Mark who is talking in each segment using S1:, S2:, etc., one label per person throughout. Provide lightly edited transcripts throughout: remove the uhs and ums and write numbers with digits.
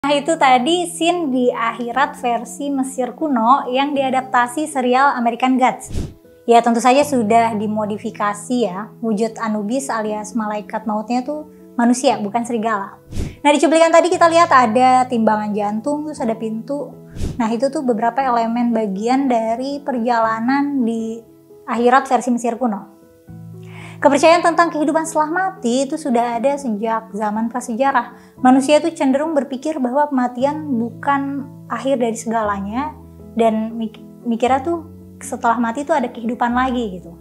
S1: Nah itu tadi scene di akhirat versi Mesir kuno yang diadaptasi serial American Gods. Ya tentu saja sudah dimodifikasi ya, wujud Anubis alias malaikat mautnya tuh manusia bukan serigala. Nah di cuplikan tadi kita lihat ada timbangan jantung, terus ada pintu. Nah itu tuh beberapa elemen bagian dari perjalanan di akhirat versi Mesir kuno. Kepercayaan tentang kehidupan setelah mati itu sudah ada sejak zaman prasejarah. Manusia itu cenderung berpikir bahwa kematian bukan akhir dari segalanya dan mikirnya tuh setelah mati itu ada kehidupan lagi gitu.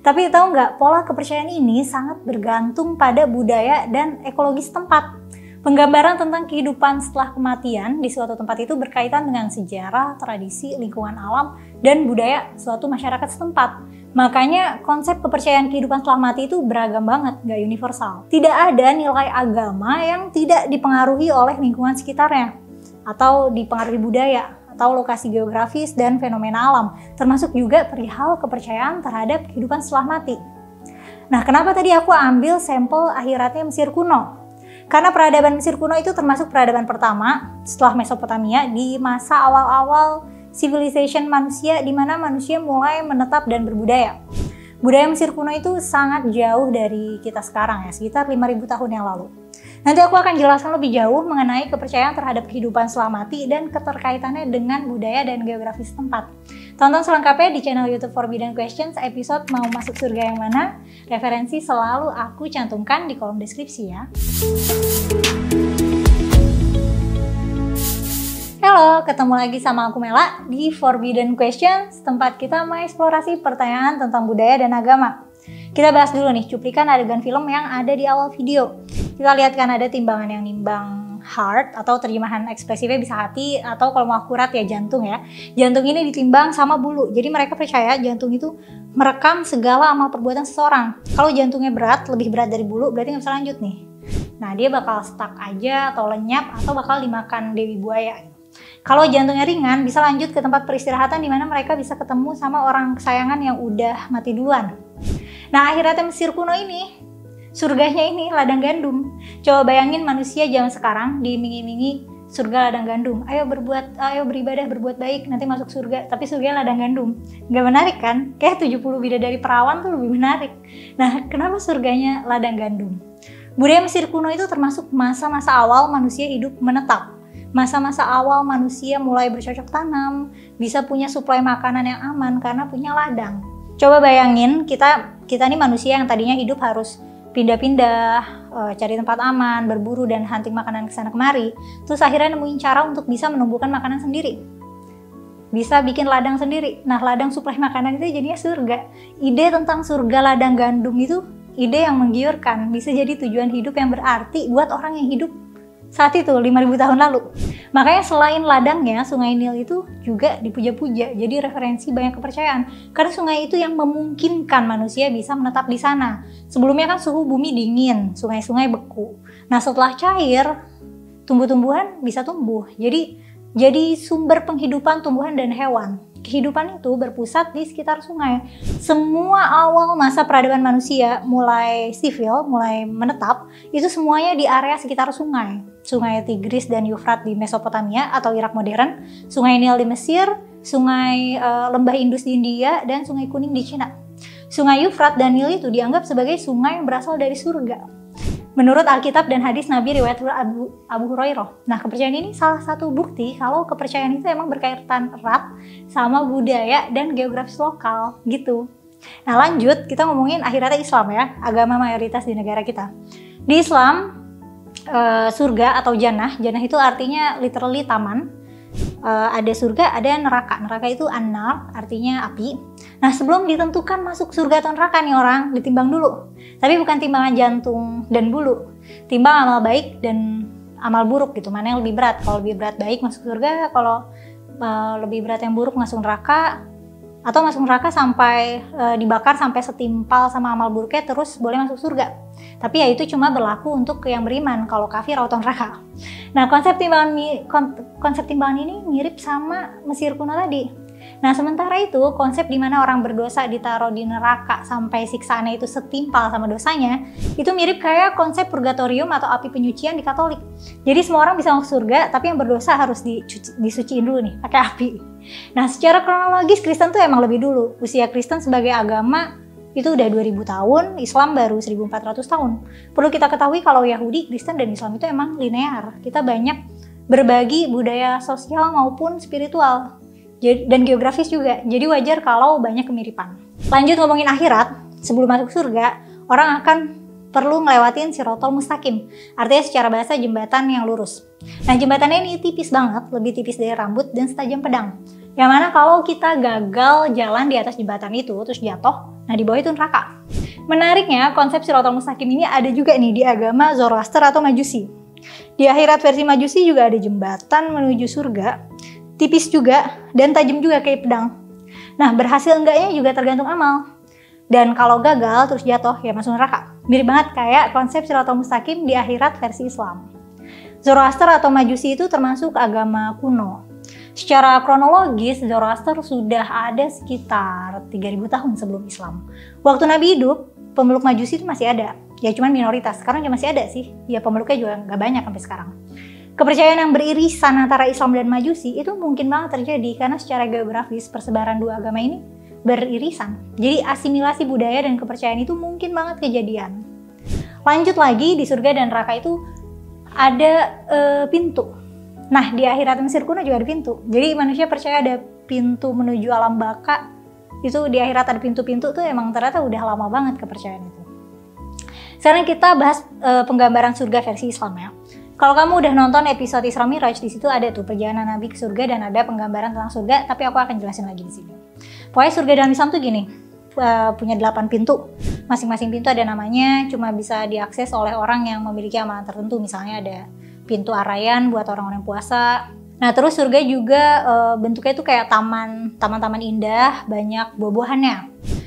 S1: Tapi tahu nggak, pola kepercayaan ini sangat bergantung pada budaya dan ekologi setempat. Penggambaran tentang kehidupan setelah kematian di suatu tempat itu berkaitan dengan sejarah, tradisi, lingkungan alam, dan budaya suatu masyarakat setempat. Makanya konsep kepercayaan kehidupan setelah mati itu beragam banget, nggak universal. Tidak ada nilai agama yang tidak dipengaruhi oleh lingkungan sekitarnya, atau dipengaruhi budaya, atau lokasi geografis dan fenomena alam, termasuk juga perihal kepercayaan terhadap kehidupan setelah mati. Nah, kenapa tadi aku ambil sampel akhiratnya Mesir kuno? Karena peradaban Mesir kuno itu termasuk peradaban pertama setelah Mesopotamia di masa awal-awal civilization manusia, di mana manusia mulai menetap dan berbudaya. Budaya Mesir kuno itu sangat jauh dari kita sekarang ya, sekitar 5.000 tahun yang lalu. Nanti aku akan jelaskan lebih jauh mengenai kepercayaan terhadap kehidupan setelah mati dan keterkaitannya dengan budaya dan geografi setempat. Tonton selengkapnya di channel YouTube Forbidden Questions episode Mau Masuk Surga Yang Mana. Referensi selalu aku cantumkan di kolom deskripsi ya. Halo, ketemu lagi sama aku Mela di Forbidden Questions, tempat kita mengeksplorasi pertanyaan tentang budaya dan agama. Kita bahas dulu nih cuplikan adegan film yang ada di awal video. Kita lihat kan ada timbangan yang nimbang heart, atau terjemahan ekspresifnya bisa hati, atau kalau mau akurat ya jantung ya. Jantung ini ditimbang sama bulu, jadi mereka percaya jantung itu merekam segala amal perbuatan seseorang. Kalau jantungnya berat, lebih berat dari bulu, berarti nggak bisa lanjut nih. Nah dia bakal stuck aja, atau lenyap, atau bakal dimakan Dewi Buaya. Kalau jantungnya ringan, bisa lanjut ke tempat peristirahatan di mana mereka bisa ketemu sama orang kesayangan yang udah mati duluan. Nah akhiratnya Mesir kuno ini, surganya ini ladang gandum. Coba bayangin manusia zaman sekarang diiming-imingi surga ladang gandum. Ayo beribadah, berbuat baik, nanti masuk surga. Tapi surganya ladang gandum. Gak menarik kan? Kayak 70 bidadari perawan tuh lebih menarik. Nah kenapa surganya ladang gandum? Budaya Mesir kuno itu termasuk masa-masa awal manusia hidup menetap. Masa-masa awal manusia mulai bercocok tanam, bisa punya suplai makanan yang aman karena punya ladang. Coba bayangin kita nih manusia yang tadinya hidup harus pindah-pindah, cari tempat aman, berburu dan hunting makanan kesana kemari. Terus akhirnya nemuin cara untuk bisa menumbuhkan makanan sendiri. Bisa bikin ladang sendiri. Nah ladang suplai makanan itu jadinya surga. Ide tentang surga ladang gandum itu ide yang menggiurkan. Bisa jadi tujuan hidup yang berarti buat orang yang hidup saat itu 5.000 tahun lalu. Makanya selain ladangnya, sungai Nil itu juga dipuja-puja, jadi referensi banyak kepercayaan. Karena sungai itu yang memungkinkan manusia bisa menetap di sana. Sebelumnya kan suhu bumi dingin, sungai-sungai beku. Nah setelah cair, tumbuh-tumbuhan bisa tumbuh. Jadi sumber penghidupan tumbuhan dan hewan. Kehidupan itu berpusat di sekitar sungai. Semua awal masa peradaban manusia, mulai sivil, mulai menetap, itu semuanya di area sekitar sungai. Sungai Tigris dan Yufrat di Mesopotamia atau Irak modern, Sungai Nil di Mesir, Sungai Lembah Indus di India, dan Sungai Kuning di Cina. Sungai Yufrat dan Nil itu dianggap sebagai sungai yang berasal dari surga. Menurut Alkitab dan hadis Nabi riwayat Abu Hurairah. Nah kepercayaan ini salah satu bukti kalau kepercayaan itu emang berkaitan erat sama budaya dan geografis lokal gitu. Nah lanjut kita ngomongin akhiratnya Islam ya, agama mayoritas di negara kita. Di Islam surga atau jannah itu artinya literally taman. Ada surga, ada neraka. Neraka itu an-nar, artinya api. Nah sebelum ditentukan masuk surga atau neraka nih orang, ditimbang dulu. Tapi bukan timbangan jantung dan bulu. Timbang amal baik dan amal buruk gitu. Mana yang lebih berat? Kalau lebih berat baik masuk surga, kalau lebih berat yang buruk masuk neraka. Atau masuk neraka sampai dibakar sampai setimpal sama amal buruknya terus boleh masuk surga. Tapi ya itu cuma berlaku untuk yang beriman, kalau kafir atau neraka. Nah konsep timbangan ini mirip sama Mesir kuno tadi. Nah, sementara itu konsep di mana orang berdosa ditaruh di neraka sampai siksaannya itu setimpal sama dosanya, itu mirip kayak konsep purgatorium atau api penyucian di Katolik. Jadi semua orang bisa masuk surga, tapi yang berdosa harus disuciin dulu nih pakai api. Nah, secara kronologis Kristen tuh emang lebih dulu. Usia Kristen sebagai agama itu udah 2000 tahun, Islam baru 1400 tahun. Perlu kita ketahui kalau Yahudi, Kristen, dan Islam itu emang linear. Kita banyak berbagi budaya sosial maupun spiritual dan geografis juga. Jadi wajar kalau banyak kemiripan. Lanjut ngomongin akhirat, sebelum masuk surga, orang akan perlu ngelewatin Sirotol Mustaqim. Artinya secara bahasa jembatan yang lurus. Nah, jembatannya ini tipis banget, lebih tipis dari rambut dan setajam pedang. Yang mana kalau kita gagal jalan di atas jembatan itu terus jatuh, nah di bawah itu neraka. Menariknya, konsep Sirotol Mustaqim ini ada juga nih di agama Zoroaster atau Majusi. Di akhirat versi Majusi juga ada jembatan menuju surga, tipis juga dan tajam juga kayak pedang. Nah, berhasil enggaknya juga tergantung amal. Dan kalau gagal terus jatuh ya masuk neraka. Mirip banget kayak konsep Sirotol Mustaqim di akhirat versi Islam. Zoroaster atau Majusi itu termasuk agama kuno. Secara kronologis, Zoroaster sudah ada sekitar 3000 tahun sebelum Islam. Waktu Nabi hidup, pemeluk Majusi itu masih ada. Ya cuman minoritas, sekarang juga masih ada sih. Ya pemeluknya juga nggak banyak sampai sekarang. Kepercayaan yang beririsan antara Islam dan Majusi itu mungkin banget terjadi karena secara geografis persebaran dua agama ini beririsan. Jadi asimilasi budaya dan kepercayaan itu mungkin banget kejadian. Lanjut lagi, di surga dan neraka itu ada pintu. Nah, di akhirat Mesir kuno juga ada pintu. Jadi manusia percaya ada pintu menuju alam baka. Itu di akhirat ada pintu-pintu tuh emang ternyata udah lama banget kepercayaan itu. Sekarang kita bahas penggambaran surga versi Islam ya. Kalau kamu udah nonton episode Isra Miraj, di situ ada tuh perjalanan Nabi ke surga dan ada penggambaran tentang surga, tapi aku akan jelasin lagi di sini. Pokoknya surga dalam Islam tuh gini, punya 8 pintu. Masing-masing pintu ada namanya, cuma bisa diakses oleh orang yang memiliki amalan tertentu. Misalnya ada pintu Arayan buat orang-orang puasa. Nah, terus surga juga bentuknya itu kayak taman-taman indah, banyak buah-buahannya.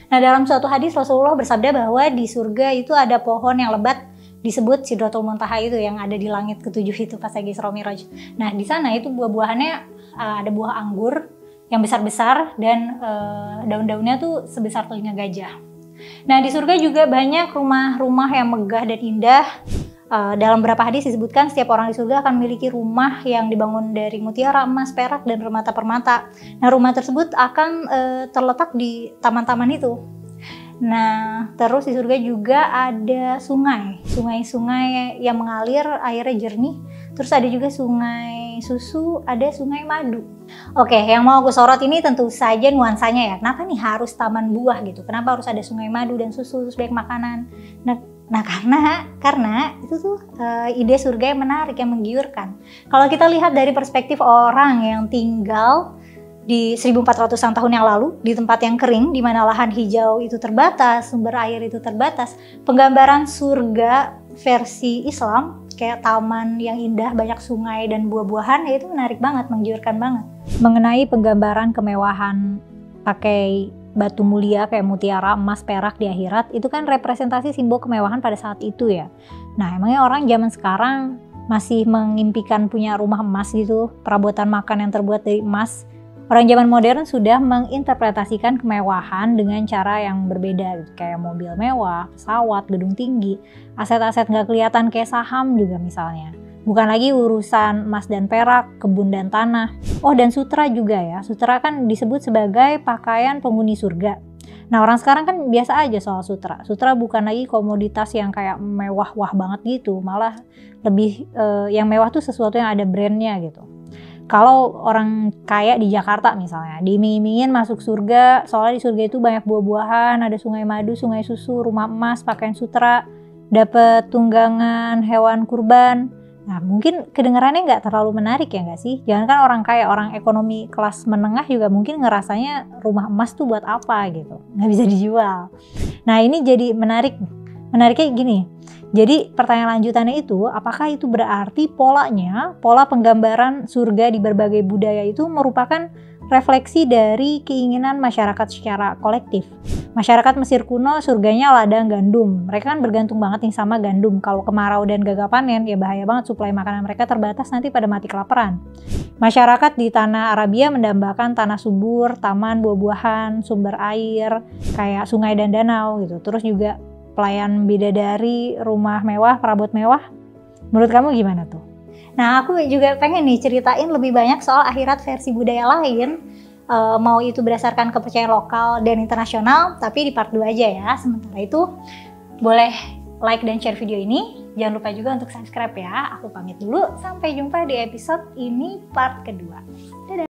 S1: Nah, dalam suatu hadis Rasulullah bersabda bahwa di surga itu ada pohon yang lebat disebut Sidratul Muntaha itu yang ada di langit ketujuh itu pas lagi Isra Miraj. Nah, di sana itu buah-buahannya ada buah anggur yang besar-besar dan daun-daunnya tuh sebesar telinga gajah. Nah, di surga juga banyak rumah-rumah yang megah dan indah. Dalam beberapa hadis disebutkan setiap orang di surga akan memiliki rumah yang dibangun dari mutiara, emas, perak, dan permata-permata. Nah, rumah tersebut akan terletak di taman-taman itu. Nah, terus di surga juga ada sungai-sungai yang mengalir, airnya jernih. Terus ada juga sungai susu, ada sungai madu. Oke, yang mau aku sorot ini tentu saja nuansanya ya. Kenapa nih harus taman buah gitu? Kenapa harus ada sungai madu dan susu, terus banyak makanan? Nah, karena itu tuh ide surga yang menarik, yang menggiurkan. Kalau kita lihat dari perspektif orang yang tinggal di 1400-an tahun yang lalu, di tempat yang kering, di mana lahan hijau itu terbatas, sumber air itu terbatas, penggambaran surga versi Islam, kayak taman yang indah, banyak sungai dan buah-buahan, ya itu menarik banget, menggiurkan banget. Mengenai penggambaran kemewahan pakai batu mulia kayak mutiara, emas, perak di akhirat, itu kan representasi simbol kemewahan pada saat itu ya. Nah, emangnya orang zaman sekarang masih mengimpikan punya rumah emas gitu, perabotan makan yang terbuat dari emas? Orang zaman modern sudah menginterpretasikan kemewahan dengan cara yang berbeda gitu. Kayak mobil mewah, pesawat, gedung tinggi, aset-aset nggak kelihatan kayak saham juga misalnya. Bukan lagi urusan emas dan perak, kebun dan tanah. Oh, dan sutra juga ya. Sutra kan disebut sebagai pakaian penghuni surga. Nah, orang sekarang kan biasa aja soal sutra. Sutra bukan lagi komoditas yang kayak mewah-wah banget gitu. Malah lebih yang mewah tuh sesuatu yang ada brandnya gitu. Kalau orang kaya di Jakarta misalnya, diiming-imingin masuk surga, soalnya di surga itu banyak buah-buahan, ada sungai madu, sungai susu, rumah emas, pakaian sutra, dapat tunggangan hewan kurban. Nah, mungkin kedengarannya nggak terlalu menarik ya nggak sih? Jangankan orang kaya, orang ekonomi kelas menengah juga mungkin ngerasanya rumah emas tuh buat apa gitu, nggak bisa dijual. Nah, ini jadi menariknya gini. Jadi pertanyaan lanjutannya itu, apakah itu berarti pola penggambaran surga di berbagai budaya itu merupakan refleksi dari keinginan masyarakat secara kolektif? Masyarakat Mesir kuno surganya ladang gandum. Mereka kan bergantung banget nih sama gandum. Kalau kemarau dan gagal panen ya bahaya banget, suplai makanan mereka terbatas, nanti pada mati kelaparan. Masyarakat di tanah Arabia mendambakan tanah subur, taman buah-buahan, sumber air kayak sungai dan danau gitu. Terus juga pelayan bidadari, rumah mewah, perabot mewah. Menurut kamu gimana tuh? Nah, aku juga pengen nih ceritain lebih banyak soal akhirat versi budaya lain. Mau itu berdasarkan kepercayaan lokal dan internasional, tapi di part 2 aja ya. Sementara itu boleh like dan share video ini. Jangan lupa juga untuk subscribe ya. Aku pamit dulu, sampai jumpa di episode ini part kedua. Dadah!